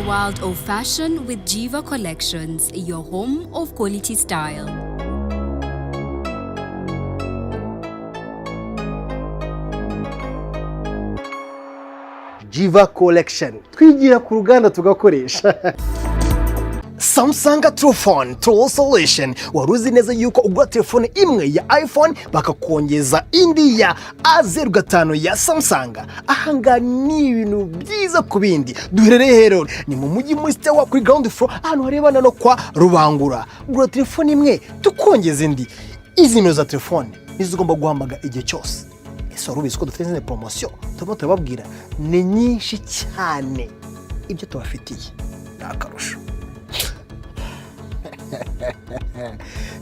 world of fashion with Jiva Collections, your home of quality style. Jiva Collection twigira ku ruganda tugakoresha. Samsung True Phone True Solution. Waruzi neza yuko ugura telefone imwe ya iPhone bakakongeza indi ya A05 ya Samsung. Ahanga ni ibintu byiza ku bindi. Duherereye rero ni mu mujyi muri Stewa kuri ground floor ahantu harebana no kwa Rubangura. Ugura telefone imwe tukongeza indi. Izi nimero za telefone nizigomba guhamaga igihe cyose. Ese warubizi ko dufite promotion turababwira ni nyinshi cyane ibyo tubafitiye nakarusho.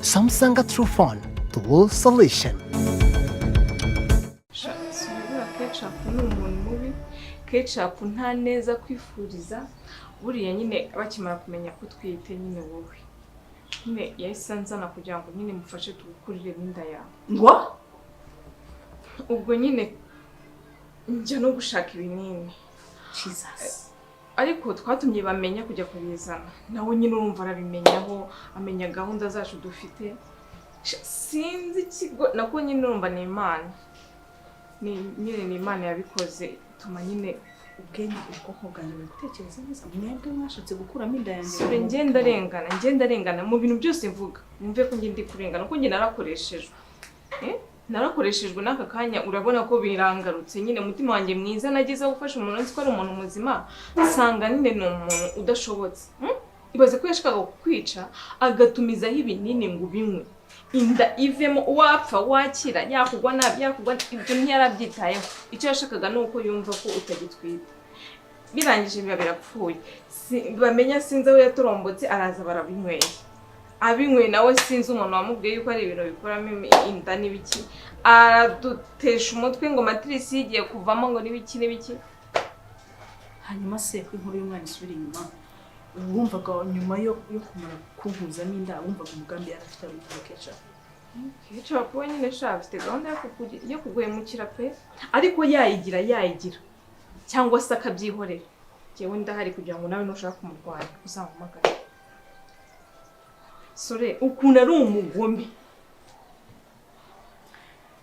Samsung True Phone True Solution. Sibura ketchup ni umuntu mubi. Ketchup nta neza kwifuriza. Buriya nyine bakimara kumenya ko twite nyine wowe. Nyine yayisanzana kugira ngo nyine mufashe tugukurire n'inda yawe. Ngwa? Ubwo nyine njya no gushaka ibinini. Jesus. Ariko twatumye bamenya kujya kubizana. Nawe nyine urumva arabimenyaho, amenya gahunda zacu dufite. Sinzi ikigo nako nyine urumva ni Imana. Ni Imana yabikoze tuma nyine Ubwenge ubwoko bwanjye butekereza neza. Mwebwe mwashatse gukuramo inda yanjye. Sure ngenda rengana mu bintu byose mvuga. Mumve ko ndi kurengana ko njye narakoreshejwe. Narakoreshejwe n'aka kanya urabona ko birangarutse nyine mutima wanjye mwiza nagize gufasha umuntu nzi ko ari umuntu muzima sanga nyine ni umuntu udashobotse. Ibaze ko yashakaga kukwica agatumizaho ibinini ngo binywe. Inda ivemo wapfa wakira yakugwa nabi yakugwa ibyo ntiyarabyitayeho. Icyo yashakaga nuko yumva ko utagitwite. Birangije biba birapfuye. Bamenya sinzi aho yatorombotse araza barabinyweye. Abinyweye nawe sinzi umuntu wamubwiye yuko ari ibintu bikoramo inda n'ibiki. Aradutesha umutwe ngo matrisi yigiye kuvamo ngo n'ibiki. Hanyuma se inkuru y'umwana isubira inyuma. Wumvaga nyuma yo kumara kunkuza n'inda wumvaga umugambi yarafite ari ketchup. Ketchup we nyine afite gahunda yo kuguhemukira pe. Ariko yayigira. Cyangwa se akabyihorera. Jewe ndahari kugira ngo nawe nushaka kumurwanya uzampamagara. Sore ukunda ari umugome.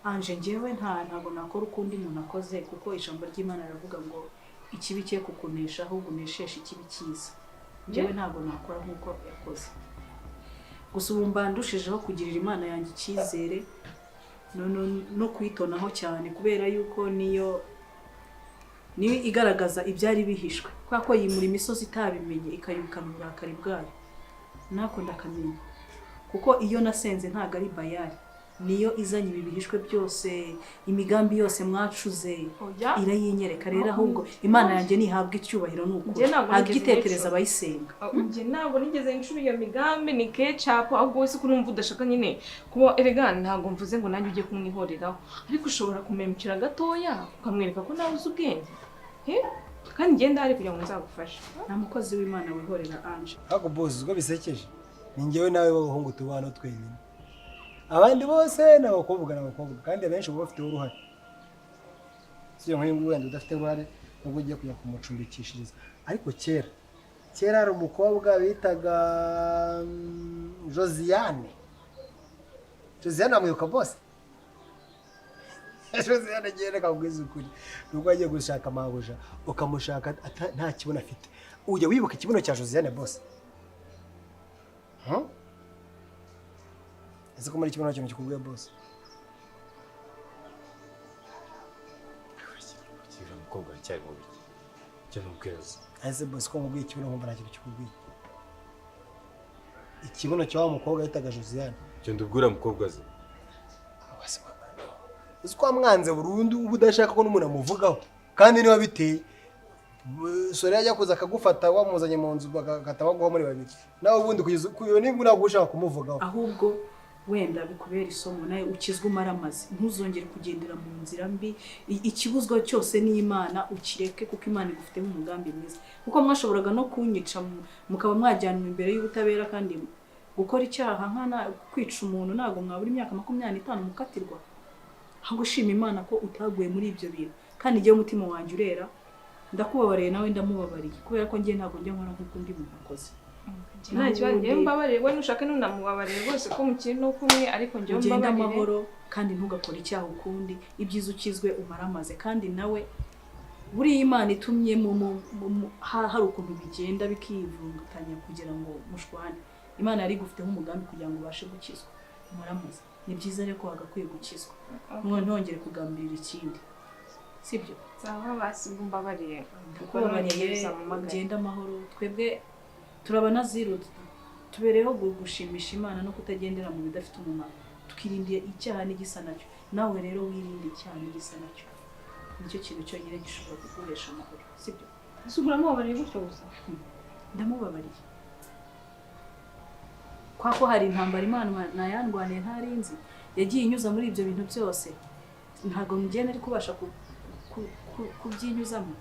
Anje njyewe ntago nakora ukundi umuntu akoze kuko ijambo ry'Imana riravuga ngo ikibi cye kukunesha ahubwo unesheshe ikibi cyiza. Njyewe ntago nakora nkuko yakoze. Gusa ubu mbandushijeho kugirira Imana yanjye icyizere no kwitonaho cyane kubera yuko niyo igaragaza ibyari bihishwe. Kwa ko yimura imisozi itabimenye ikayubikana uburakari bwayo. Nako ndakamenya kuko iyo nasenze ntago ari bayari niyo izanye ibibihishwe byose imigambi yose mwacuze irayinyereka rero ahubwo Imana yanjye nihabwa icyubahiro nuko agitekereza abayisenga. Nje ntabwo nigeze ncura iyo migambi ni ketchup ahubwo wese ko numva udashaka nyine kuba elegant ntabwo mvuze ngo nanjye ujye kumwihoreraho ariko ushobora kumemukira gatoya ukamwereka ko nawe uzi ubwenge kandi ngenda hari kugira ngo nzagufashe. Nta mukozi w'Imana wihorera Anje. Ako boss ubwo bisekeje ni njyewe nawe b'abahungu tubana twenyine. Abandi bose n'abakobwa kandi abenshi bo bafite uruhare. Siyo nk'uyu wenda udafite uruhare nubwo ugiye kujya kumucumbikishiriza. Ariko kera ari umukobwa bitaga Josiane amwibuka boss. Josiane agenda akabwiza ukuri nubwo agiye gushaka mabuja ukamushaka nta kibuno afite. Ujya wibuka ikibuno cya Josiane boss? Ese ko muri kibuno cyo kikubwiye boss? Kira mukobwa cyari mubi. Cyo nubweza. Ese boss ko mubwiye ikibuno nkumva nacyo kikubwiye. Ikibuno cyo mukobwa yitaga Josiane. Cyo ndubwira mukobwa ze. Uko mwanze burundu ubudashaka ko n'umuntu amuvugaho kandi niba biteye sore yajya kuza akagufata wamuzanye mu nzu bakatabaguho muri babiri nawe ubundi kugeza kuyo nimba unagushaka kumuvugaho ahubwo wenda bikubera isomo naye ukizwe umaramaze ntuzongere kugendera mu nzira mbi ikibuzwa cyose n'Imana ukireke kuko Imana igufite mu mugambi mwiza kuko mwashoboraga no kunyica mukaba mwajyanwa imbere y'ubutabera kandi gukora icyaha nkana kwica umuntu nago mwaburi imyaka 25 mukatirwa. Hagushima Imana ko utaguye muri ibyo bintu kandi igihe umutima wanjye urera ndakubabariye nawe ndamubabariye kubera ko njye ntabwo njya nkora nk'uko undi muntu akoze. Nta kibazo njye mbabarire we nushaka nunamubabarire rwose ko mukiri no kumwe ariko njye mbabarire. Ugenda amahoro kandi ntugakore icyaha ukundi ibyiza ukizwe umaramaze kandi nawe buriya Imana itumye hari ukuntu bigenda bikivungutanya kugira ngo mushwane. Imana yari igufiteho umugambi kugira ngo ubashe gukizwa umaramaze. Ni byiza rero ko wagakwiye gukizwa ntongere kugambirira ikindi sibyo. Sawa basi mbabarire ndakubabariye ugenda amahoro twebwe turabana zero tubereho gushimisha Imana no kutagendera mu bidafite umumaro tukirindiye icyaha n'igisa nacyo. Nawe rero wirinde icyaha n'igisa nacyo nicyo kintu cyonyine gishobora kuguhesha amahoro sibyo. Usubira mubabariye gutyo gusa ndamubabariye kwako hari intambara Imana nayandwaniye ntarinzi yagiye inyuza muri ibyo bintu byose ntago mugenda ari kubasha kubyinyuzamo.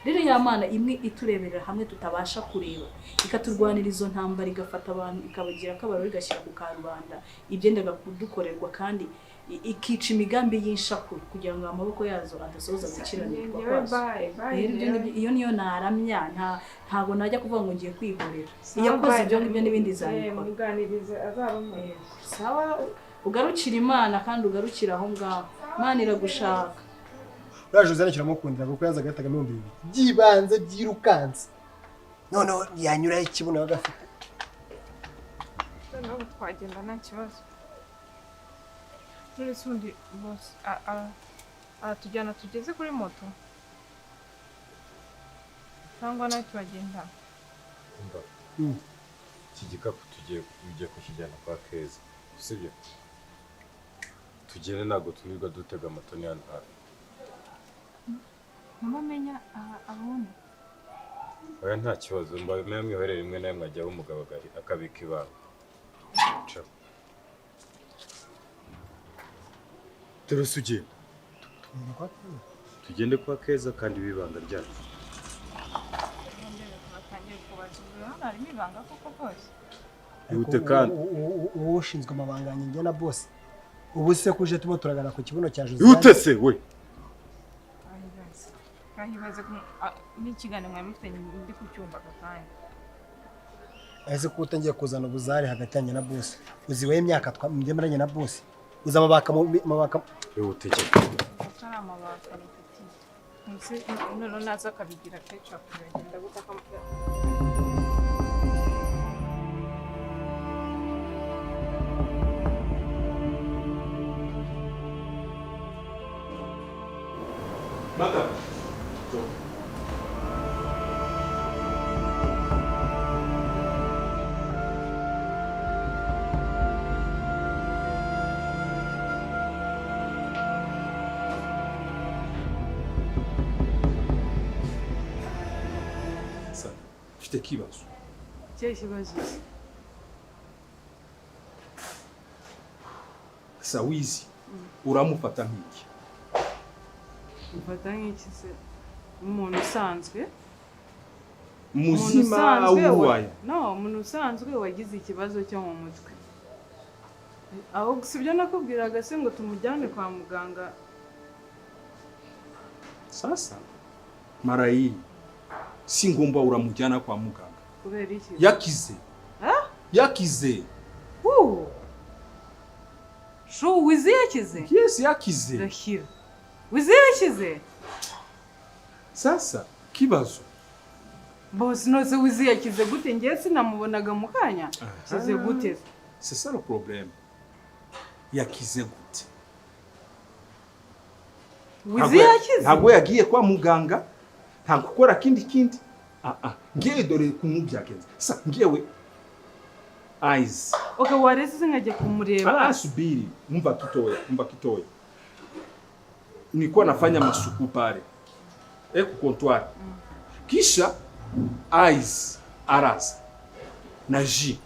Rero ya Mana imwe itureberera hamwe tutabasha kureba ikaturwanira izo ntambara igafata abantu ikabagira akabaro igashyira ku karubanda ibyendaga kudukorerwa kandi ikica imigambi y'inshakuru kugira ngo amaboko yazo adasoza gukiranirwa kwazo. Iyo niyo naramya ntago najya kuvuga ngo ngiye kwihorera iyo koze ibyo ngibyo n'ibindi zabikora. Muganirize azarumwe sawa ugarukira Imana kandi ugarukira aho ngaho Imana iragushaka. Uraje uzanakira mukundira kuko yaza gataga 200 byibanze byirukanze none yanyura ikibuno bagafite none twagenda nta kibazo. None sundi boss tujyana tugeze kuri moto cyangwa nawe turagenda. Iki gikapu tugiye kukijyana kwa Keza sibyo? Tugende ntabwo turirwa dutega amatoni hano hafi. Mumenya abone Oya nta kibazo mbaye mwiherere rimwe nawe mwajya umugabo akabika ibanga. Turasugiye. Tugende kwa Keza kandi bibanga ryacu. Yute kandi ushinzwe amabanga njye na boss ubu se kuje tumo turagana ku kibuno cya Jose. Yute se we kahibaze n'ikiganiro mwamufitanye ndi ku cyumba kakanya. Ese ko utangiye kuzana ubuzare hagati yanjye na boss uziwe imyaka twamyemeranye na boss uza mabaka yute amabaka nse none naza kabigira ketchup bagenda gutaka Mata. Sasa, mfite kibazo. cyo kibazo. Sasa wizi uramufata nk'iki? Mfata nk'iki se umuntu usanzwe Muzima uwaye. No, umuntu usanzwe wagize ikibazo cyo mu mutwe. Aho sibyo nakubwiraga se ngo tumujyane kwa muganga. Sasa mara hii si ngomba uramujyana kwa muganga. Kubera iki? Yakize. Yakize. Sho wizi yakize? Yes, yakize. Rahira. Wizi yakize? Sasa kibazo. Boss noze wizi yakize gute ngiye sinamubonaga mu kanya. Kize gute? C'est ça le problème. Yakize gute? Wizi yakize? Ntabwo yagiye kwa muganga. Nta gukora kindi. Ngiye dore kumubyagenza. Sasa ngiyewe eyes. Okay, wareze nkajya kumureba. Subiri, mumva kitoya. Nilikuwa nafanya masuku pale. Ku comptoir. Kisha eyes arasa na ji.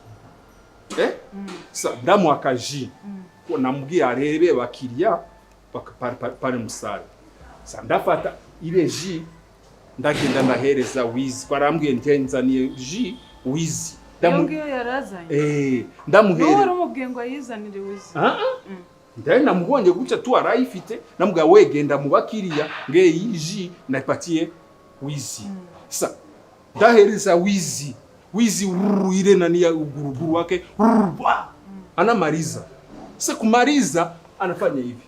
Sasa ndamu akaji. Namubwiye arebe bakiriya pale musare. Sasa ndafata ile ji ndagenda ndahereza wizi. Barambwiye ntenzaniye ji wizi. Ndamubwiye yarazanye. Ndamuhere. Wari umubwiye ngo ayizanire wizi. Ndari namubonye gutya tu arayifite namubwiye wegenda mu bakiriya nge yiji napatie wizi. Sasa ndahereza wizi ile nani ya uguruguru wake anamaliza. Sasa kumaliza anafanya hivi.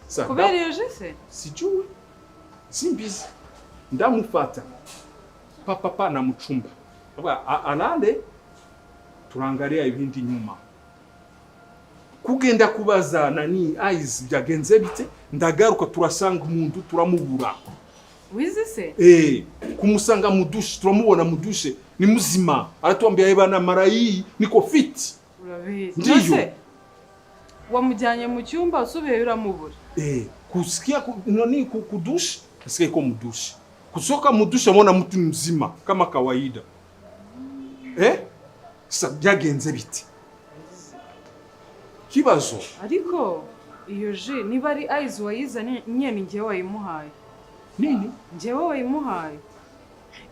Sasa kubera iyo jese sijui simbizi ndamufata papa na mchumba alale turangalia ibindi nyuma kugenda kubaza nani eyes byagenze bite ndagaruka turasanga umuntu turamubura wizi se kumusanga mudushe turamubona mudushe ni muzima aratuambia ebana marayi niko fit urabizi ndiyo wamujyanye mu cyumba usubiye uramubura kusikia nani kudushe nasikia iko mudushe kusoka mudushe amona mtu mzima kama kawaida sasa byagenze bite kibazo ariko iyo ji niba ari eyes wayizanye nyene ngewe wayimuhaye nini ngewe wayimuhaye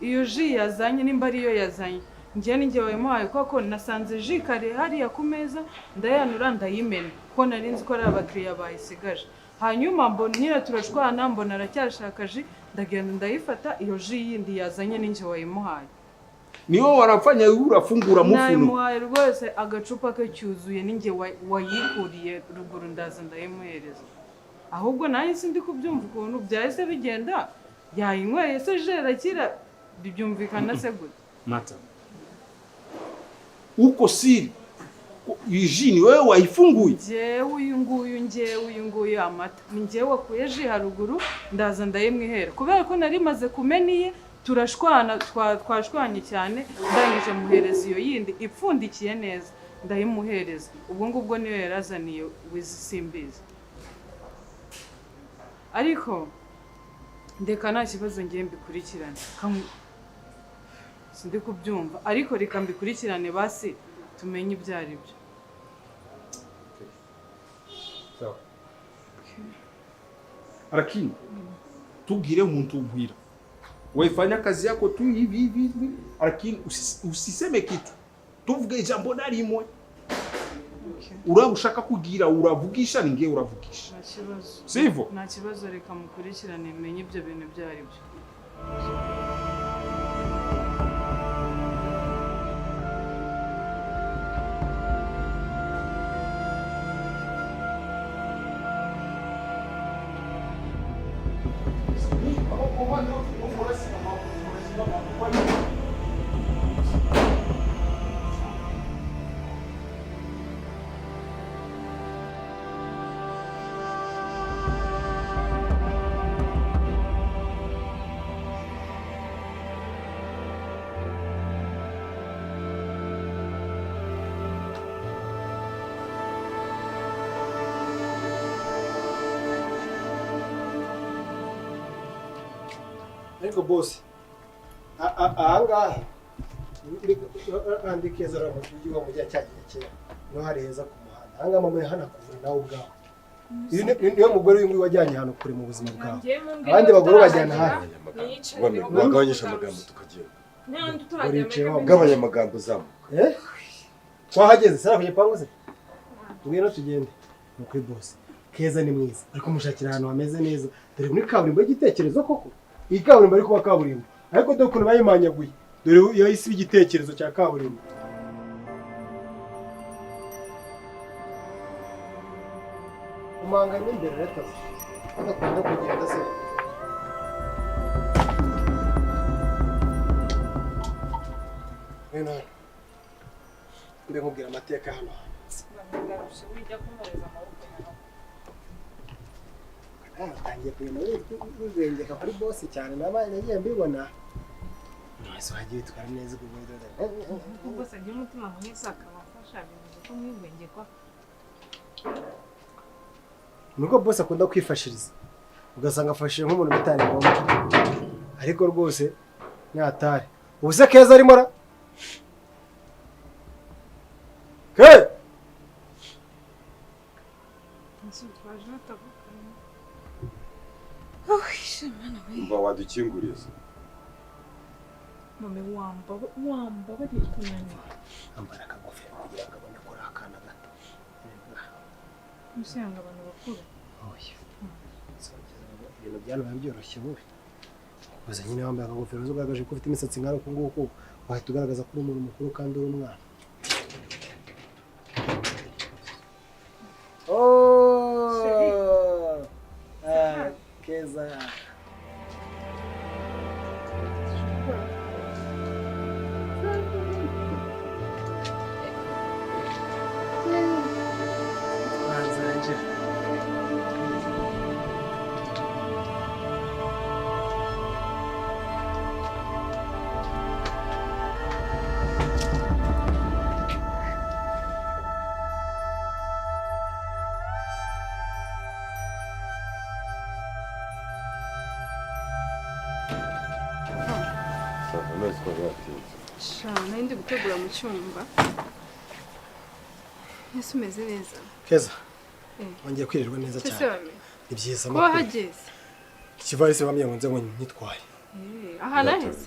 iyo ji yazanye nimba ari yo yazanye ngewe ni ngewe wayimuhaye kuko nasanze ji kare hariya ku meza ndayanura ndayimena ko nari nzi ko ari abakiriya bayisigaje hanyuma mbona nyine turashwana mbona aracyashaka ji ndagenda ndayifata iyo ji yindi yazanye ni ngewe wayimuhaye niwo warafanya urafungura mufuno nayimuhaye rwose agacupa ke cyuzuye ninjye wayikuriye ruguru ndaza ndayimuhereza ahubwo nayo sindi kubyumva ukuntu byahise bigenda yayinyweye se jera kira bibyumvikana se gute mata uko siri yijini wewe waifunguye ngewe uyu nguyu amata ni ngewe wakuye ji haruguru ndaza ndayimwihera kubera ko nari maze kumeniye turashwana twashwanye cyane ndangije muhereza iyo yindi ipfundikiye neza ndayimuhereza ubwo ngubwo niyo yarazaniye wizi simbizi ariko ndeka nta kibazo ngiye mbikurikirane sindi kubyumva ariko reka mbikurikirane basi tumenye ibyo ari byo lakini tugire umuntu ubwira waifanya kazi yako tu hivi lakini usiseme kitu tuvuge ijambo na rimwe ushaka kugira uravugisha ninge uravugisha nta kibazo sivyo nta kibazo reka mukurikirane menye ibyo bintu byo ari byo ariko boss ahangaha andikeza ramujyi wa mujya cyagiye kera no hari heza ku muhanda ahangaha mama hana kuvura nawe ubwawe niyo mugore w'ingwi wajyanye hano kure mu buzima bwawe abandi bagore bajyana hano wagabanyisha amagambo tukagenda gabanya amagambo zamu twahageze sara ku gipangu se ngwino tugende ni kuri boss Keza ni mwiza ariko mushakira ahantu hameze neza dore muri kaburimbo y'igitekerezo koko iyi kaburimbo ari kuba kaburimbo ariko dore ukuntu bayimanyaguye dore yahise igitekerezo cya kaburimbo umanga n'imbere leta adakunda kugenda se Nena mbe nkubwira amateka hano tangiye kuyema wizengeka kuri boss cyane nabaye nagiye mbibona mwese wagiye twara neza ubwo se ngiye umutima mwiza akabafasha bivuze ko mwizengekwa nuko boss akunda kwifashiriza ugasanga afashije nk'umuntu bitari ngombwa ariko rwose nyatari ubuse Keza arimo ra mba wadukinguriye se mame wamba bari kunaniwe ambara akagofero kugira ngo abone ko ari akana gato musanga abantu bakuru oya ibintu byano byoroshye wowe Gusa nyine wambaye akagofero ugaragaje ko ufite imisatsi nk'ari uku nguku wahita ugaragaza ko uri umuntu mukuru kandi uri umwana. Keza. Nari ndi gutegura mu cyumba. Ese umeze neza? Keza. Wongeye kwirirwa neza cyane. Ni byiza makuru. Ko hageze. Ikivarisi bamye ngo nze ngo nyitwaye. Aha naheze.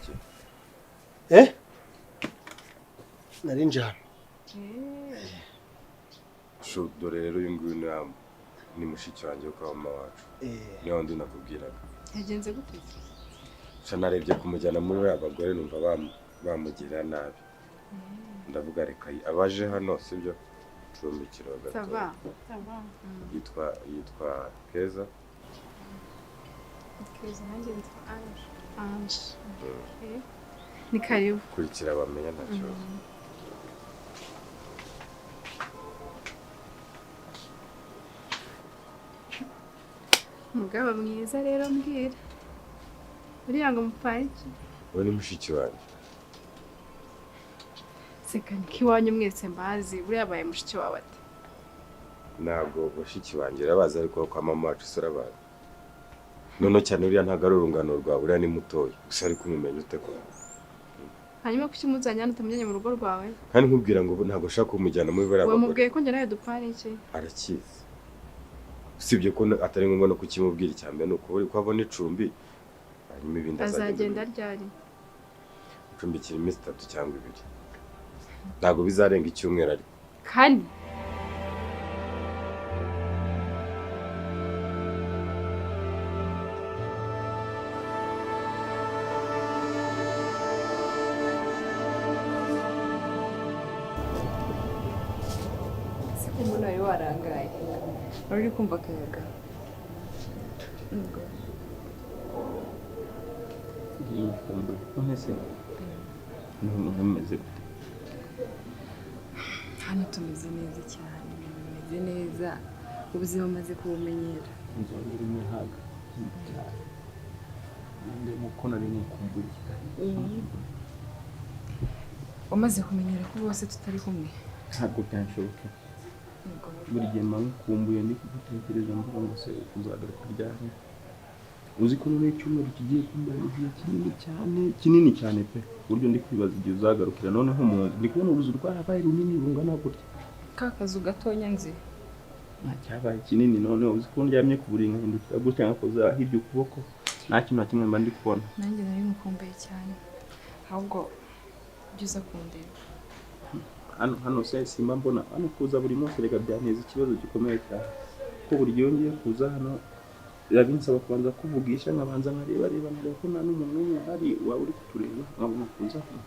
Nari nje hano. Dore rero uyu nguyu ni mushiki wanjye kwa mama wacu. Niyo ndi nakubwiraga. Yagenze gute? Narebye kumujyana muri abagore numva bamugira nabi. Ndavuga reka abaje hano sibyo cumbikiro gato. Sava. Yitwa Keza. Keza nanjye nitwa Ange. Ni karibu. Kurikira bamenya ntacyo. Mugabo mwiza rero mbwira. Uriya ngo mupfayiki? Uwo ni mushiki wanjye. Seka n'ikiwanyu mwese mbazi, buriya abaye mushiki wawe ate? Ntabwo mushiki wanjye urabazi ariko kwa mama wacu urabazi. Nono cyane uriya ntabwo ari urungano rwawe, uriya ni mutoya. Gusa ari kumumenya ute ko? Hanyuma kuki muzanye hano utamujyanye mu rugo rwawe? Kandi nkubwira ngo ntabwo ushaka kumujyana muri bariya bagore. Wamubwiye ko njye nawe dupfana iki? Arakizi. Usibye ko atari ngombwa no kukimubwira icyambere nuko uri ko abona icumbi. Hanyuma ibindi azagenda ryari? Icumbikira iminsi 3 cyangwa 2. Ntabwo bizarenga icyumweru ariko. Kandi umuntu warangaye uri kumva akayaga hano tumeze neza cyane, tumeze neza, ubuzima bumaze kubumenyera. Nzongera imihaga cyane muko nari mukumbuye. Umaze kumenyera ko bose tutari kumwe? Ntabwo byanshoboka. Buri gihe mbankumbuye ndi gutekereza mvuga ngo se uzagaruka ryari. Uzi ko none icyumweru kigiye kumbara igihe kinini cyane pe. Buryo ndi kwibaza igihe uzagarukira noneho ndi kubona uruzu rwarabaye runini rungana gutya. Kakazu gatonya nzi. Cyabaye kinini none uzi ko ndyamye ku buringa hindukira gutya ngakoza hirya ukuboko. Nta kintu na kimwe mba ndi kubona. Nanjye nari mukumbuye cyane. Ahubwo byuza kundeba. Hano se simba mbona hano kuza buri munsi rega byanteza ikibazo gikomeye cyane. Ko buri yongeye kuza hano yabinsaba kubanza kuvugisha nkabanza nkareba nkareba ko nta n'umuntu n'umwe hari waba uri kutureba nkabona kuza hano.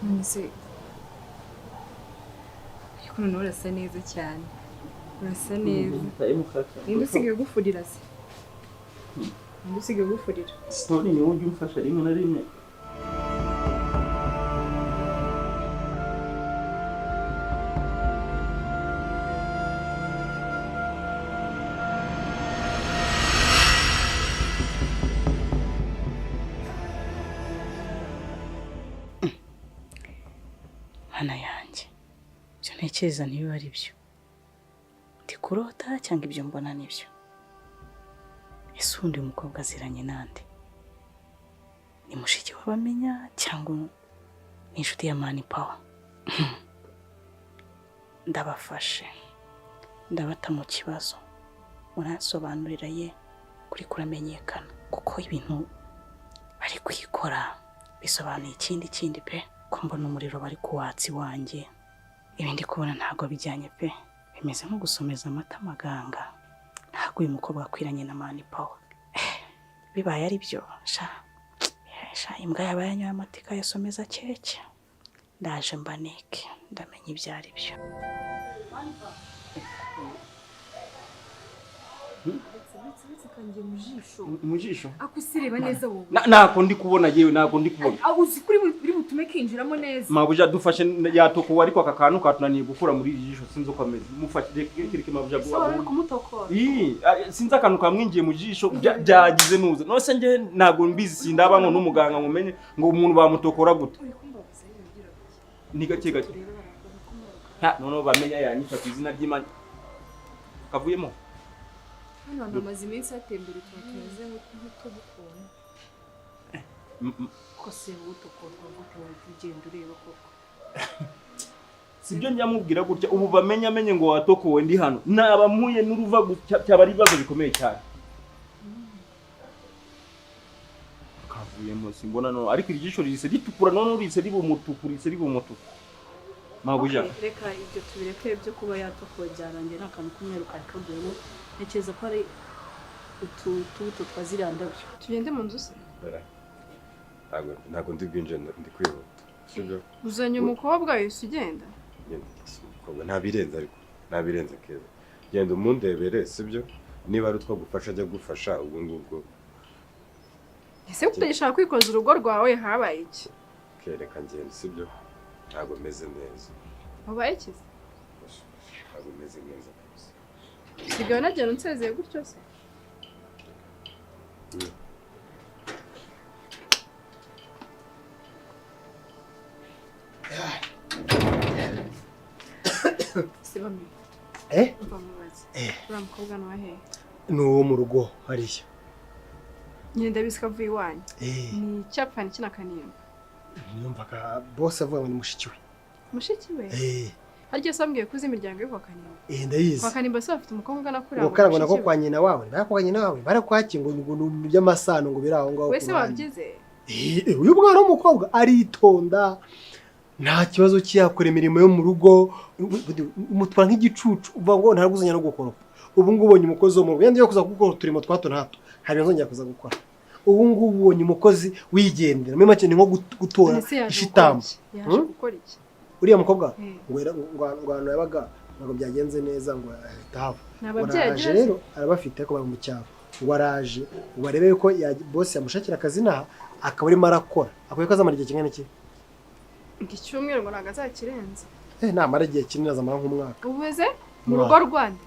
Nise ariko none urasa neza cyane. Urasa neza. Ninde usigaye gufurira se? Ninde usigaye gufurira? Story ni wowe umfasha rimwe na rimwe. Mana yanjye, ibyo ntekereza niba ari byo. Ndi kurota cyangwa ibyo mbona nibyo? Ese undi mukobwa aziranye nande? Ni mushiki w'abamenya cyangwa ni inshuti ya Mani Power? Ndabafashe, ndabata mu kibazo, uransobanurira ye kuri kuramenyekana, kuko ibintu bari kwikora bisobanuye ikindi pe. Ko mbona umuriro bari kuwatsi wanjye, ibindi kubona ntago bijyanye pe. Bimeze nko gusomeza amata amaganga, ntago ko uyu mukobwa akwiranye na mani pawa. Bibaye ari byo sha imbwa yaba yanyoye amata ikayasomeza keke. Ndaje mbanike ndamenya ibyo ari byo. Mujisho akusireba neza wowe nako ndi kubona yewe nako ndi kubona uzi kuri buri butume kinjiramo neza mabuja dufashe yatokuwa ariko aka kantu katunaniye gukura muri iri jisho sinzi uko ameze mufashire kirike mabuja guha kumutokora sinzi akantu kamwingiye mu jisho byagize nuza nose nge nago mbizi sindabango n'umuganga mumenye ngo umuntu bamutokora gute ni gake gake none bamenya yanyica ku izina ry'Imana kavuyemo hano namaze iminsi atembera tumeze nk'utubukona ko se utokorwa gute wagenda ureba koko sibyo nyamubwira gutya ubu bamenya amenye ngo watokowe ndi hano nabamuye n'uruva cyaba ari ibibazo bikomeye cyane kavuyemo simbona no ariko irijisho rise ritukura none urise ribu mabuja reka ibyo tubireke byo kuba yatokowe byarangiye n'akantu kumweru karikaguyemo ntekereza ko ari utubuto twaziriya ndabyo tugende mu nzu se ntabwo ndi bwinjire ndi kwihuta sibyo uzanye umukobwa wese ugenda umukobwa ntabirenze keza genda umundebere sibyo niba ari utwo gufasha ajya gufasha ubwo ngubwo ese utagishaka kwikoza urugo rwawe habaye iki kereka ngenda sibyo ntabwo meze neza wabaye iki ntabwo meze neza sigaye nagenda unsezeye gutyo se sibami uriya mukobwa ni uwahe ni uwo mu rugo hariya ngenda bisika avuye iwanyu ni icyapfa ni kinakanimba numvaga bose avuga ngo ni mushiki we mushiki we harya sambwiye kuzi imiryango yo kwa Kanimba ndayizi kwa Kanimba se bafite umukobwa ungana kuri abo karabona ko kwa nyina wawe kwa nyina wawe barakwakingo ngo by'amasano ngo biraho ngaho wese wabyize uyu mwana w'umukobwa aritonda nta kibazo cyakora imirimo yo mu rugo umutwara nk'igicucu uvuga ngo ntaraguzanya no gukora ubu ngubu ubonye umukozi wo mu rugo yandi yo kuza gukora uturimo twato nato hari nzongera kuza gukora ubu ngubu ubonye umukozi wigendera muri make ni nko gutora ishitamba yaje gukora iki uriya mukobwa ngo hano yabaga ntabwo byagenze neza ngo ahitahava araje rero arabafite ko bari mu cyaro ngo araje ngo arebe ko boss yamushakira akazi naha akaba arimo arakora akwiye ko azamara igihe kingana iki icyumweru ngo ntago azakirenza namara igihe kinini azamara nk'umwaka ubeze mu rugo rwanda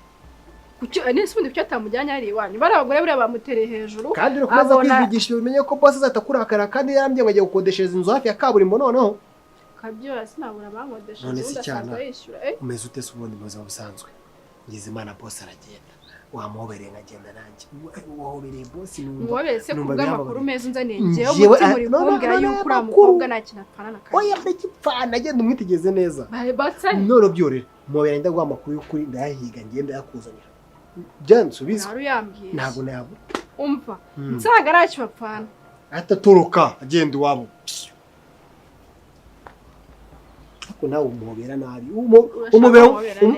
nese ubundi kucyo atamujyanye hari iwanyu bari abagore buriya bamutereye hejuru kandi urakomeza kwivugisha bimenye ko boss azahita kurakara kandi yarambye ngo agiye gukodeshereza inzu hafi ya kaburimbo noneho kabyo sinabura bankodesha none si cyane umeze ute se ubundi mu buzima busanzwe ngize imana boss aragenda wamuhobereye nkagenda nanjye wahobereye boss wabese kubw'amakuru meza unzaniye ngewe umutima uri kumbwira yuko uriya mukobwa nta kintu apfana na kare oya ndakipfana agenda umwitegeze neza none byorere muhobereye ndaguha amakuru y'ukuri ndayahiga ngenda yakuzanira byansubiza ntabwo nayabura umva nsaga aracyo bapfana atatoroka agenda iwabo ko nawe umuhobera nabi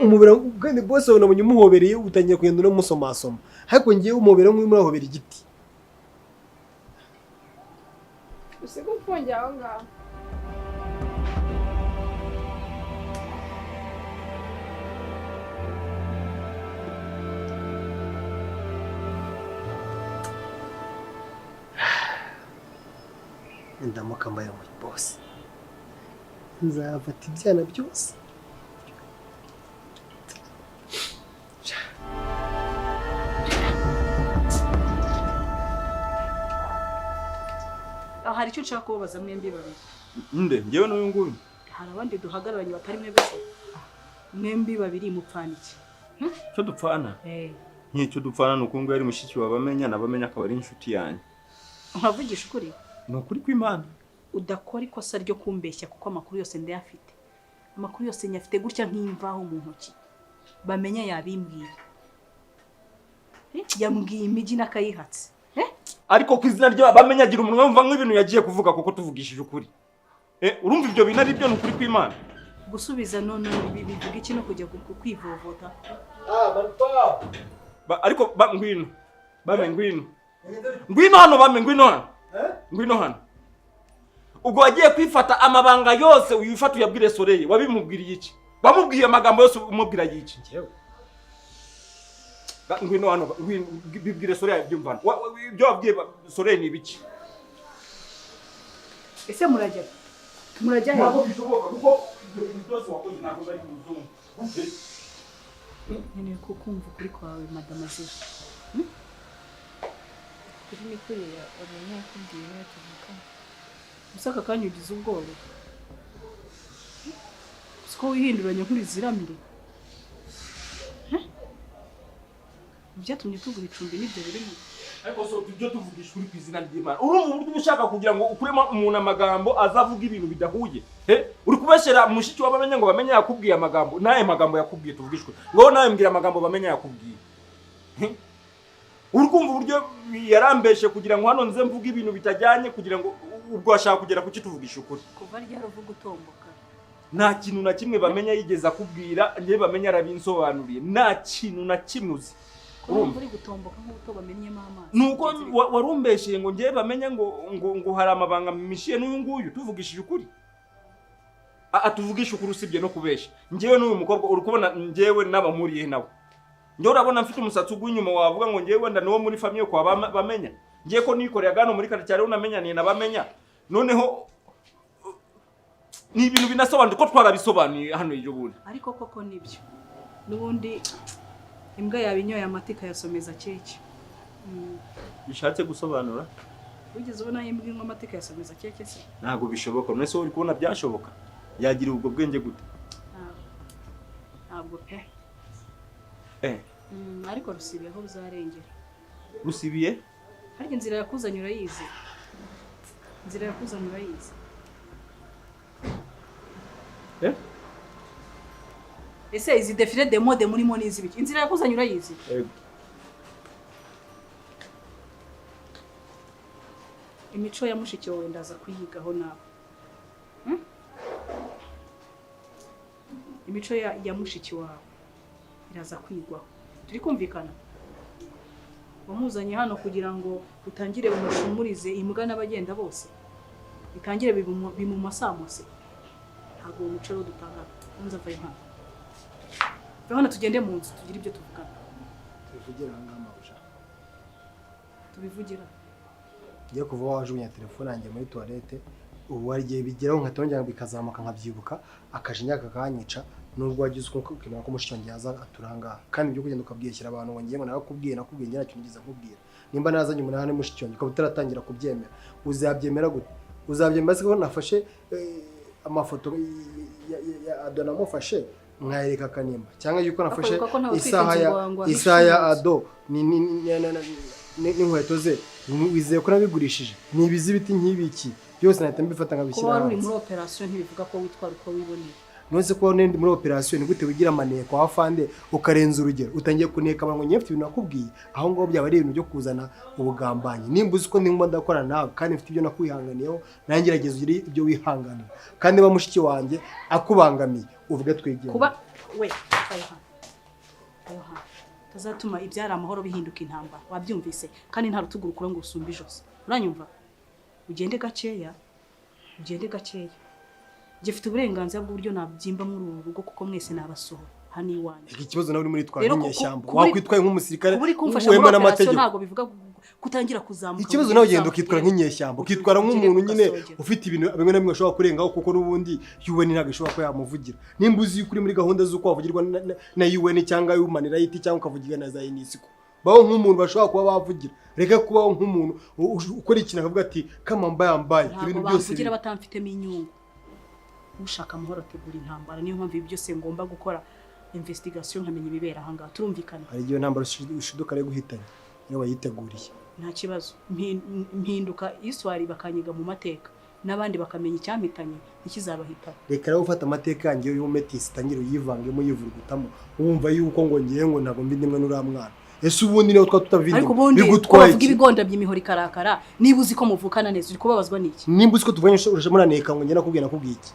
umubera kandi bose unabonye umuhobereye utangiye kugenda no musomasoma ariko ngiye umuhobera nk'umurahobera igiti usiga umfungiye aho ngaho ndamuka mbaye mu boss nzafata ibyana byose hari icyo nshaka kubabaza mwembi babiri nde ngewe n'uyu nguyu hari abandi duhagararanye batari mwebwe mwembi babiri mupfana iki cyo dupfana nk'icyo dupfana ni uko ngo yari mushiki wa bamenya nabamenya akaba ari inshuti yanjye nkavugisha ukuri ni ukuri kw'Imana udakora ikosa ryo kumbeshya kuko amakuru yose ndayafite amakuru yose nyafite gutya nk'imvaho mu ntoki bamenya yabimbwiye yambwiye imigi n'akayihatse ariko ku izina ryo bamenya agira umunwa wumva nk'ibintu yagiye kuvuga kuko tuvugishije ukuri urumva ibyo bintu ari byo ni ukuri kw'Imana gusubiza none bivuga iki no kujya kwivovota Marpa ariko ngwino bame ngwino hano bame ngwino hano ubwo wagiye kwifata amabanga yose uyifata uyabwire Soleil wabimubwiriye iki bamubwiye amagambo yose umubwira yiki ngwino hano bibwire Soleil byumvana ibyo wabwiye Soleil ni biki ese murajya ntabwo bishoboka kuko byose wakoze ntabwo bari muzungu nkeneye kukumva ukuri kwawe madame Azira kuri mikuru ya abanya yakubwiye niyo tuvukana musaka kanya ugize ubwoba siko wihinduranya nkuri ziramire byatumye tugura icumbi n'ibyo birimo ariko so tujye tuvugisha uri kwizina ry'Imana urumva uburyo ushaka kugira ngo ukuremo umuntu amagambo azavuga ibintu bidahuye uri kubeshera mushiki wabamenye ngo bamenye yakubwiye amagambo naye magambo yakubwiye tuvugishwe ngo nawe mbwira amagambo bamenye yakubwiye uri kumva uburyo yarambeshe kugira ngo hano nze mvuga ibintu bitajyanye kugira ngo ubwo ashaka kugera ku kituvugisha ukuri kuva ryari uvuga utomboka nta kintu na kimwe bamenya yigeze akubwira ngiye bamenya arabinsobanuriye nta kintu na kimwe uzi urumva uri gutomboka nk'uto bamenyemo amazi nuko warumbesheye ngo ngiye bamenye ngo hari amabanga mishiye n'uyu nguyu tuvugishije ukuri tuvugisha ukuri usibye no kubesha ngewe n'uyu mukobwa uri kubona ngewe n'abamuriye nawe ngewe urabona mfite umusatsi ugw'inyuma wavuga ngo ngewe wenda niwo muri famille kwa bamenya ngiye ko nikoreye gano muri quartier rero unamenyaniye na bamenya noneho ni ibintu binasobanura ko twarabisobanuye hano iyo bundi ariko koko nibyo nubundi imbwa yabinyoye amatika yasomeza keke bishatse gusobanura wigeze ubona imbwa inywa amatika yasomeza keke se ntabwo bishoboka none se uri kubona byashoboka yagira ubwo bwenge gute ntabwo pe ariko rusibiye aho uzarengera rusibiye harya inzira yakuzanye urayizi ese izi defile de mode murimo nizi biki inzira yakuzanye urayizi imico ya mushiki wawe ndaza kuyigaho nawe imico ya mushiki wawe iraza kwigwaho turi kumvikana wamuzanye hano kugira ngo utangire umushumurize imbwa n'abagenda bose bitangire bimumasamose ntabwo umuco rero dutanga unza vaye hano hano tugende mu nzu tugire ibyo tuvugana tubivugira ngamabuja tubivugira ngiye kuva wajunya telefone yanjye muri toilette ubu warigiye bigeraho nkatongera bikazamuka nkabyibuka akajinya kakanyica nubwo wagize uko kintu ko mushiki yaza aturanga kandi ibyo kugenda ukabwiyeshyira abantu wongeye ngo nakubwiye ngira kintu ngize nkubwira nimba nazanye umunani mushiki wanjye ukabutaratangira kubyemera uzabyemera gute uzabyemera se ko nafashe amafoto ya Ado namufashe mwayereka kanimba cyangwa yuko nafashe isaha ya Ado n'inkweto ze wizeye ko nabigurishije ni ibizibiti nk'ibiki byose nahita mbifata nkabishyira hanze ko wari muri operation ntibivuga ko witwara uko wiboneye nose ko ndi muri operation ni gute wigira amaneko afande ukarenza urugero utangiye kuneka abantu nyefite ibintu nakubwiye aho ngo byaba ari ibintu byo kuzana ubugambanyi nimba uzi ko ndimo ndakora nawe kandi mfite ibyo nakwihanganiyeho nangerageza ugire ibyo wihanganira kandi ba mushiki wanjye akubangamiye uvuge twigire kuba we tazatuma ibyara amahoro bihinduka intambara wabyumvise kandi nta rutugurukura ngo usumbe ijose uranyumva ugende gakeya gifite uburenganzira bw'uburyo nabyimba muri uru rugo kuko mwese nabasohora hano iwanjye iki kibazo nawe uri muri twara nk'inyeshyamba wakwitwaye nk'umusirikare wema n'amategeko ntabwo bivuga kutangira kuzamuka ikibazo nawe ugenda ukitwara nk'inyeshyamba ukitwara nk'umuntu nyine ufite ibintu bimwe na bimwe ashobora kurengaho kuko n'ubundi UN ntabwo ishobora ko yamuvugira nimba uzi kuri muri gahunda z'uko wavugirwa na UN cyangwa Human Rights cyangwa ukavugira na za UNESCO baho nk'umuntu bashobora kuba bavugira reka kubaho nk'umuntu ukora ikintu akavuga ati kama yambaye ibintu byose bavugira batamfitemo inyungu ushaka amahoro ategura intambara niyo mpamvu ibi byose ngomba gukora investigation nkamenya ibibera aha ngaha turumvikana hari igihe ntambara ushiduka ari guhitanya iyo wayiteguriye nta kibazo mpinduka iswari bakanyiga mu mateka n'abandi bakamenya icyampitanye ikizabahitana reka rero ufata amateka yanjye y'umetisi tangira uyivangemo yivurugutamo wumva yuko ngo ngiye ngo ntabwo mbi ndimwe n'uramwana ese ubundi niyo twatutavindi bigutwaye iki ibigonda by'imihoro ikarakara niba uzi ko muvukana neza uri kubabazwa n'iki nimba uzi ko tuvanye urashe muraneka ngo ngiye nakubwiye iki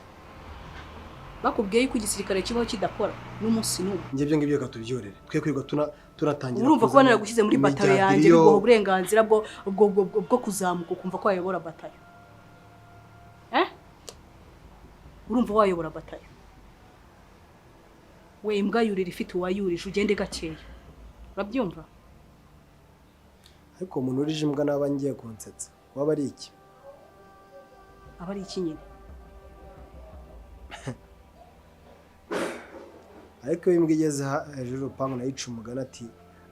bakubwiye yuko igisirikare kibaho kidakora n'umunsi n'umwe. Njye ibyo ngibyo reka tubyorere twe kwirirwa tunatangira urumva ko naragushyize muri batayo yanjye biguha uburenganzira bwo kuzamuka ukumva ko wayobora batayo. Urumva wayobora batayo? We imbwa yurira ifite uwayurije ugende gakeya, urabyumva? Ariko umuntu urije imbwa naba ngiye kunsetsa waba ari iki? Aba ari iki nyine? Ariko imbwa igeze hejuru urupangu nayica umugani ati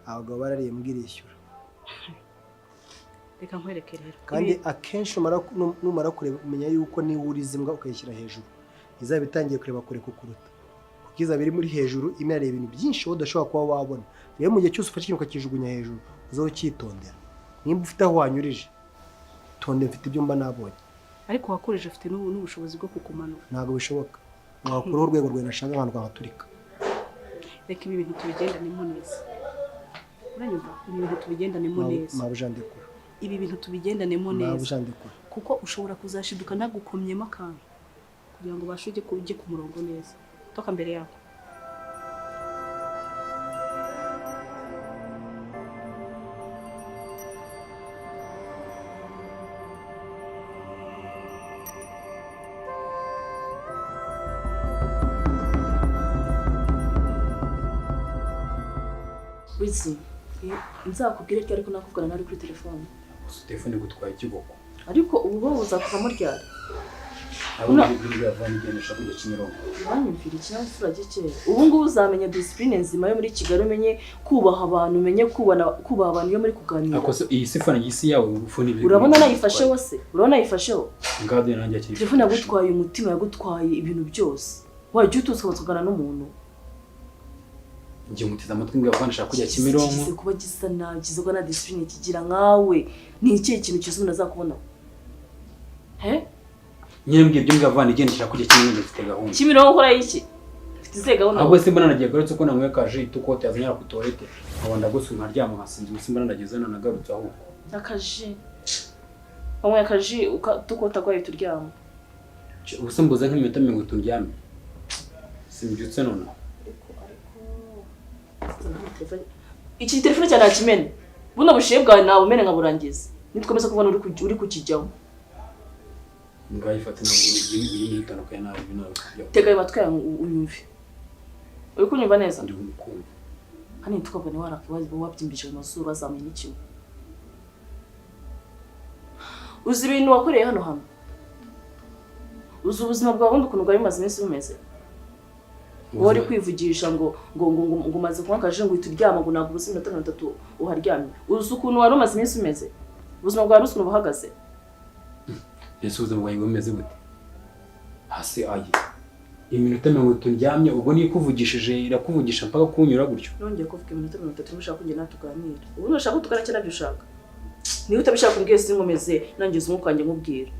abagabo barariye imbwa irishyura. Reka nkwereke rero. Kandi akenshi numara kumenya yuko niba urize imbwa ukayishyira hejuru izaba itangiye kureba kure kukuruta. Kuko izaba iri muri hejuru imereye ibintu byinshi wowe udashobora kuba wabona. Rero mu gihe cyose ufashe ikintu ukakijugunya hejuru uzaho ukitondera. Nimba ufite aho wanyurije tonde mfite ibyo mba nabonye. Ariko wakoresha afite n'ubushobozi bwo kukumanura. Ntabwo bishoboka. Wakuraho urwego rwe nashaka abantu rwaturika. Reka ibi bintu tubigendanemo neza. Uranyumva? Ibi bintu tubigendanemo neza. Mabujandikura. Ibi bintu tubigendanemo neza. Mabujandikura. Kuko ushobora kuzashiduka nagukomyemo akantu kugira ngo ubashe ujye ku murongo neza. Toka mbere yawe. Wizi, nzakubwire ryari ko nakuvugana nari kuri telefone. Telefone gutwaye ikiboko. Ariko ubu bo uzakuvamo ryari? Abona ibyo yavanye igenesha kujya Kimironko. Banyumvira ikinyabupfura gike. Ubu ngubu uzamenya discipline nzima yo muri Kigali, umenye kubaha abantu, umenye kubaha abantu yo muri kuganira. Ako iyi sifone y'isi yawe ubufuni ibyo. Urabona nayifashe wose? Urabona nayifasheho? Ngade nanjye akiri. Telefone yagutwaye umutima, yagutwaye ibintu byose. Wajya utusukana n'umuntu. Njye mutiza amatwi ngo yavanisha kujya Kimironko. Kize kuba gisa nabi, kize ko na discipline kigira nkawe. Ni iki kintu kizo unazakubona? Nyine mbwiye ibyo ngavana igendesha kujya Kimironko mfite gahunda. Kimironko ukora iki? Mfite ze gahunda. Ahubwo se mbona nagiye garutse ko namwe kaje itukote yazanyara ku toilette. Nkabanda gose nkaryama nkasinzi musimba nageze na nagarutse aho. Akaji. Wamwe akaji utukota kwa turyama. Ubuse mbuza nk'iminota 30 ndyame. Simbyutse none. Iki telefone cyane nakimene. Buno bushiye bwawe nawe umene nkaburangiza. Nitkomeza kubona uri kukijyaho. Ngayifata n'ibintu bitandukanye nawe binawe. Tega amatwi yawe unyumve. Uri kunyumva neza? Ndi kumva. Hani tukabone warakibaza wabyimbije mu mazuru azamenye n'iki. Uzi ibintu wakoreye hano hamwe. Uzi ubuzima bwawe bundi ukuntu bwari maze iminsi bumeze. Wari kwivugisha ngo maze kuba kaje ngo ituryama ngo ntabwo ubusi 3 uharyamye. Uzi ukuntu wari umaze iminsi umeze. Ubuzima bwawe rusuno buhagaze. Yesu ubuzima bwawe bumeze gute? Hasi ayi. Iminota 30 ndyamye ubwo ni kuvugishije irakuvugisha mpaka kunyura gutyo. Nongeye kuvuga iminota 30 mushaka kujya natuganira. Ubu nashaka tukana cyane byushaka. Niba utabishaka kumbwiye sinkomeze nanjye uzumuka wanjye nkubwira.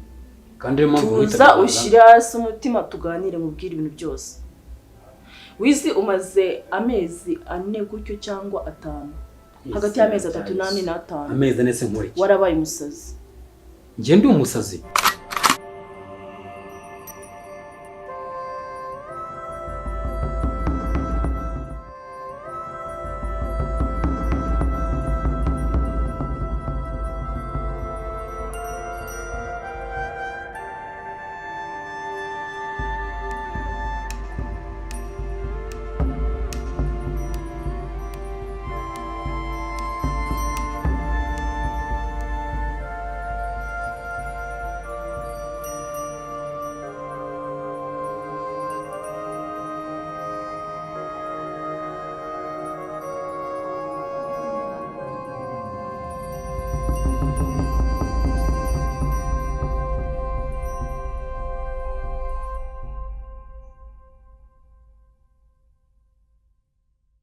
Kandi rero mpamvu uza ushyira umutima tuganire mubwira ibintu byose. Wizi umaze amezi 4 gutyo cyangwa 5. Hagati y'amezi 3 n'4 n'5. Amezi ane se nkore. Warabaye umusazi. Nge ndi umusazi.